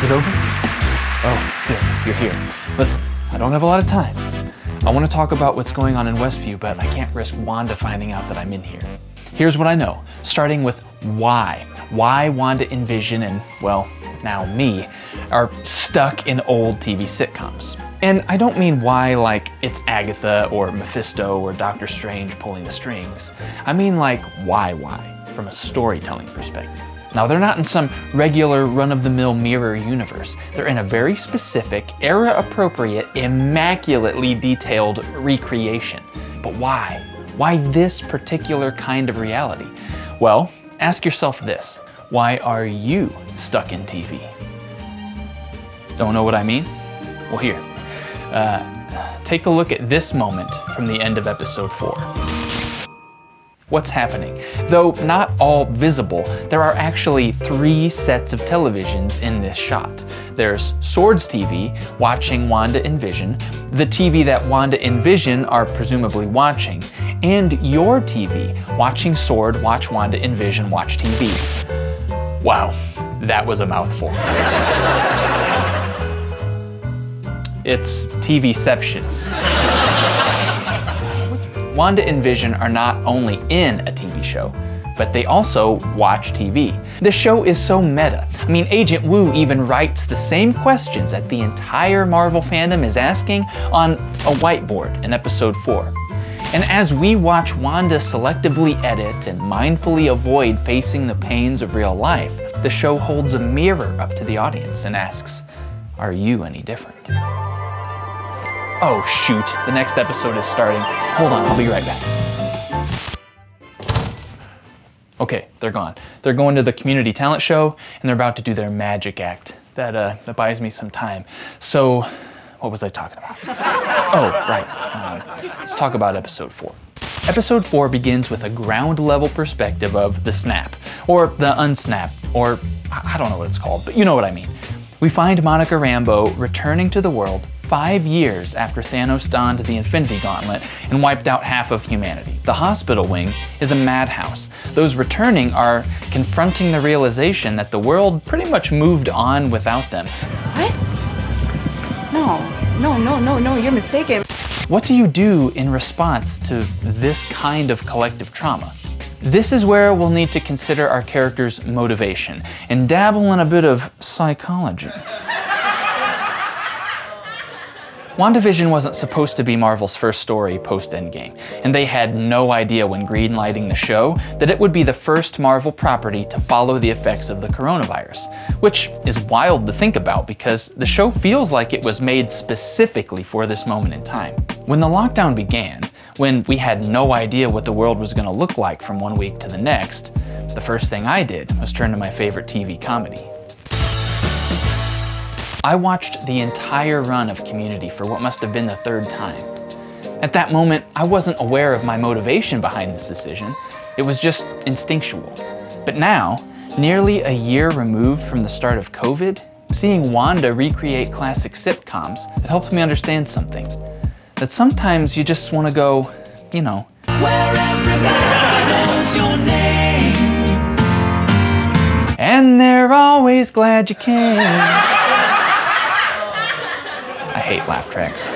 it over? Oh, good, you're here. Listen, I don't have a lot of time. I want to talk about what's going on in Westview, but I can't risk Wanda finding out that I'm in here. Here's what I know, starting with why. Why Wanda and Vision and, well, now me, are stuck in old TV sitcoms. And I don't mean why like it's Agatha or Mephisto or Doctor Strange pulling the strings. I mean like why, from a storytelling perspective. Now, they're not in some regular run-of-the-mill mirror universe. They're in a very specific, era-appropriate, immaculately detailed recreation. But why? Why this particular kind of reality? Well, ask yourself this. Why are you stuck in TV? Don't know what I mean? Well, here. Take a look at this moment from the end of episode 4. What's happening? Though not all visible, there are actually 3 sets of televisions in this shot. There's Sword's TV, watching Wanda and Vision, the TV that Wanda and Vision are presumably watching, and your TV, watching Sword, watch Wanda and Vision, watch TV. Wow, that was a mouthful. It's TVception. Wanda and Vision are not only in a TV show, but they also watch TV. The show is so meta. I mean, Agent Woo even writes the same questions that the entire Marvel fandom is asking on a whiteboard in episode 4. And as we watch Wanda selectively edit and mindfully avoid facing the pains of real life, the show holds a mirror up to the audience and asks, are you any different? Oh shoot, the next episode is starting. Hold on, I'll be right back. Okay, they're gone. They're going to the community talent show and they're about to do their magic act. That buys me some time. So, what was I talking about? Oh, right. Let's talk about episode 4. Episode 4 begins with a ground level perspective of the snap, or the unsnap, or I don't know what it's called, but you know what I mean. We find Monica Rambeau returning to the world 5 years after Thanos donned the Infinity Gauntlet and wiped out half of humanity. The hospital wing is a madhouse. Those returning are confronting the realization that the world pretty much moved on without them. What? No, you're mistaken. What do you do in response to this kind of collective trauma? This is where we'll need to consider our character's motivation and dabble in a bit of psychology. WandaVision wasn't supposed to be Marvel's first story post-Endgame, and they had no idea when greenlighting the show that it would be the first Marvel property to follow the effects of the coronavirus, which is wild to think about because the show feels like it was made specifically for this moment in time. When the lockdown began, when we had no idea what the world was going to look like from one week to the next, the first thing I did was turn to my favorite TV comedy. I watched the entire run of Community for what must have been the 3rd time. At that moment, I wasn't aware of my motivation behind this decision. It was just instinctual. But now, nearly a year removed from the start of COVID, seeing Wanda recreate classic sitcoms, it helps me understand something. That sometimes you just want to go, you know, where everybody knows your name. And they're always glad you came. I hate laugh tracks.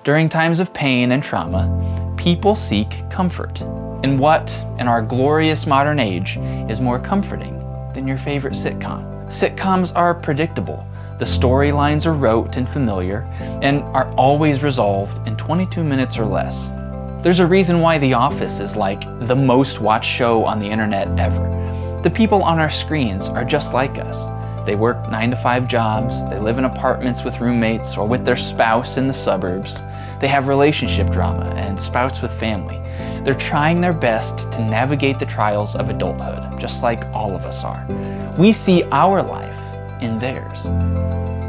During times of pain and trauma, people seek comfort. And what, in our glorious modern age, is more comforting than your favorite sitcom? Sitcoms are predictable. The storylines are rote and familiar, and are always resolved in 22 minutes or less. There's a reason why The Office is like the most watched show on the internet ever. The people on our screens are just like us. They work 9-to-5 jobs, they live in apartments with roommates or with their spouse in the suburbs. They have relationship drama and spouts with family. They're trying their best to navigate the trials of adulthood, just like all of us are. We see our life in theirs.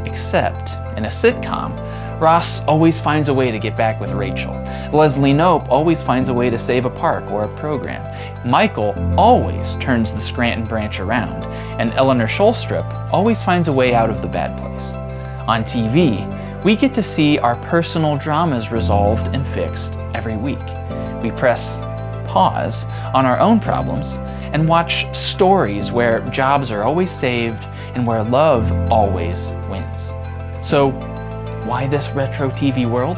Except, in a sitcom, Ross always finds a way to get back with Rachel. Leslie Knope always finds a way to save a park or a program. Michael always turns the Scranton branch around. And Eleanor Shulstrup always finds a way out of the bad place. On TV, we get to see our personal dramas resolved and fixed every week. We press pause on our own problems and watch stories where jobs are always saved and where love always wins. So, why this retro TV world?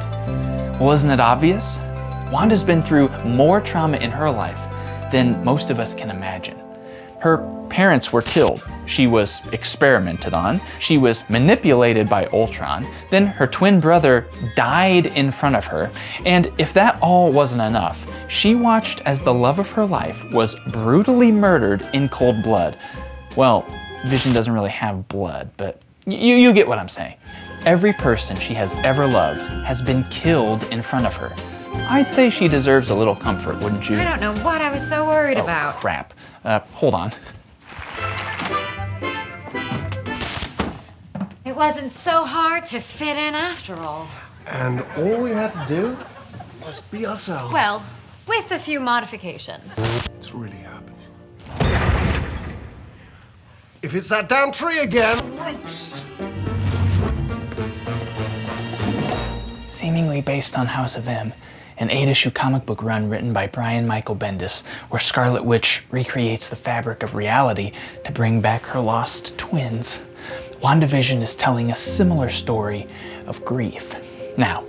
Well, isn't it obvious? Wanda's been through more trauma in her life than most of us can imagine. Her parents were killed. She was experimented on. She was manipulated by Ultron. Then her twin brother died in front of her. And if that all wasn't enough, she watched as the love of her life was brutally murdered in cold blood. Well, Vision doesn't really have blood, but you get what I'm saying. Every person she has ever loved has been killed in front of her. I'd say she deserves a little comfort, wouldn't you? I don't know what I was so worried about. Crap. Hold on. It wasn't so hard to fit in after all. And all we had to do was be ourselves. Well, with a few modifications. It's really happened. If it's that damn tree again, Brooks! Seemingly based on House of M, an 8-issue comic book run written by Brian Michael Bendis, where Scarlet Witch recreates the fabric of reality to bring back her lost twins. WandaVision is telling a similar story of grief. Now,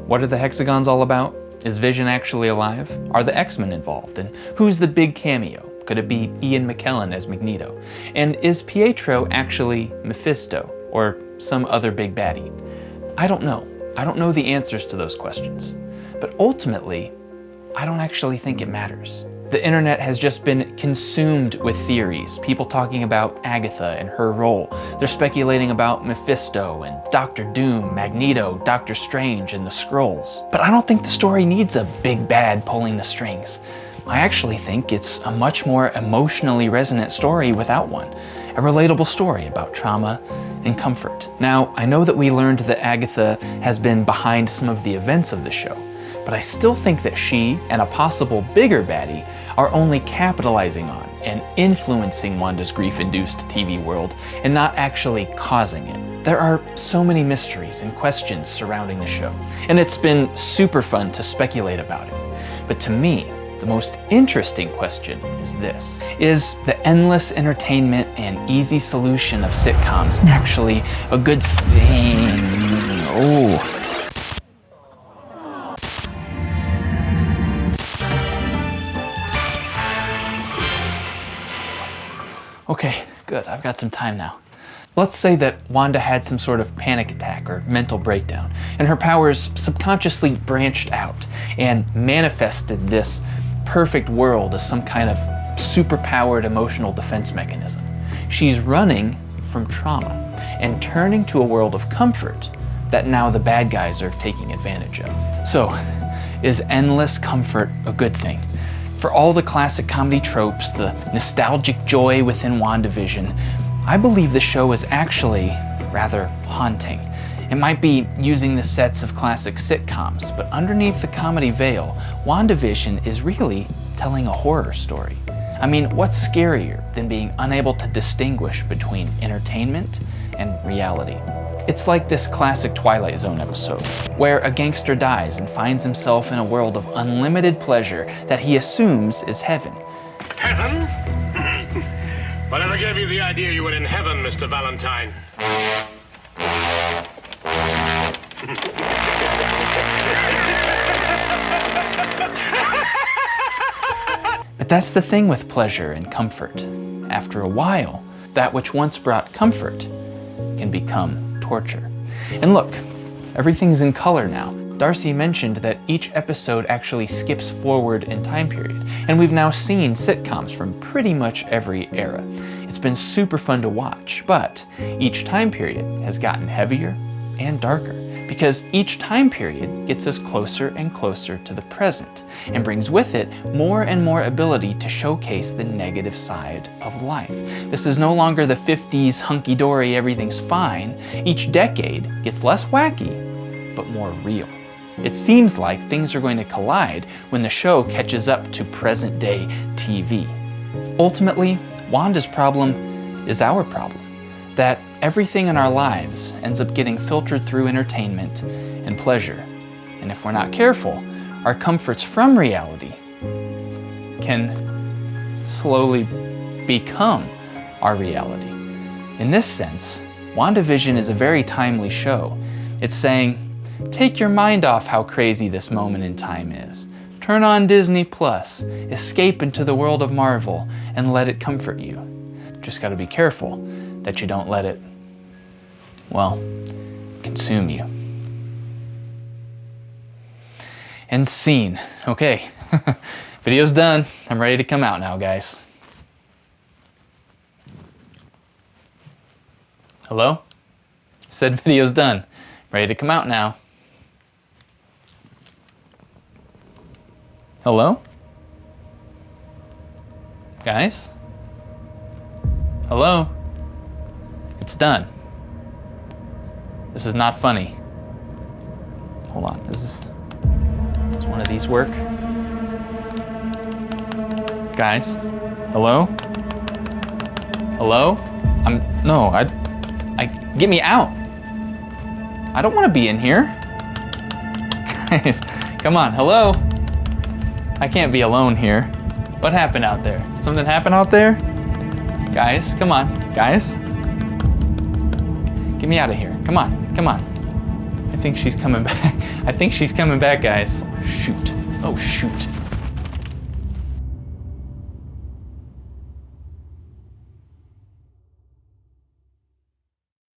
what are the hexagons all about? Is Vision actually alive? Are the X-Men involved? And who's the big cameo? Could it be Ian McKellen as Magneto? And is Pietro actually Mephisto or some other big baddie? I don't know. I don't know the answers to those questions. But ultimately, I don't actually think it matters. The internet has just been consumed with theories, people talking about Agatha and her role. They're speculating about Mephisto and Doctor Doom, Magneto, Doctor Strange, and the Skrulls. But I don't think the story needs a big bad pulling the strings. I actually think it's a much more emotionally resonant story without one. A relatable story about trauma and comfort. Now, I know that we learned that Agatha has been behind some of the events of the show, but I still think that she and a possible bigger baddie are only capitalizing on and influencing Wanda's grief-induced TV world and not actually causing it. There are so many mysteries and questions surrounding the show, and it's been super fun to speculate about it. But to me, the most interesting question is this. Is the endless entertainment and easy solution of sitcoms actually a good thing? Oh. Okay, good, I've got some time now. Let's say that Wanda had some sort of panic attack or mental breakdown, and her powers subconsciously branched out and manifested this perfect world as some kind of superpowered emotional defense mechanism. She's running from trauma and turning to a world of comfort that now the bad guys are taking advantage of. So, is endless comfort a good thing? For all the classic comedy tropes, the nostalgic joy within WandaVision, I believe the show is actually rather haunting. It might be using the sets of classic sitcoms, but underneath the comedy veil, WandaVision is really telling a horror story. I mean, what's scarier than being unable to distinguish between entertainment and reality? It's like this classic Twilight Zone episode, where a gangster dies and finds himself in a world of unlimited pleasure that he assumes is heaven. Heaven? Whatever gave you the idea you were in heaven, Mr. Valentine? But that's the thing with pleasure and comfort. After a while, that which once brought comfort can become torture. And look, everything's in color now. Darcy mentioned that each episode actually skips forward in time period, and we've now seen sitcoms from pretty much every era. It's been super fun to watch, but each time period has gotten heavier and darker, because each time period gets us closer and closer to the present, and brings with it more and more ability to showcase the negative side of life. This is no longer the 50s hunky-dory, everything's fine. Each decade gets less wacky, but more real. It seems like things are going to collide when the show catches up to present-day TV. Ultimately, Wanda's problem is our problem. That everything in our lives ends up getting filtered through entertainment and pleasure. And if we're not careful, our comforts from reality can slowly become our reality. In this sense, WandaVision is a very timely show. It's saying, take your mind off how crazy this moment in time is. Turn on Disney Plus, escape into the world of Marvel, and let it comfort you. Just gotta be careful that you don't let it, well, consume you. End scene. Okay, video's done. I'm ready to come out now, guys. Hello? Said video's done. Ready to come out now. Hello? Guys? Hello? It's done. This is not funny. Hold on, does one of these work? Guys? Hello? Hello? Get me out. I don't want to be in here. Guys, come on, hello? I can't be alone here. What happened out there? Something happened out there? Guys, come on, guys. Get me out of here, come on, come on. I think she's coming back. I think she's coming back, guys. Shoot, oh shoot.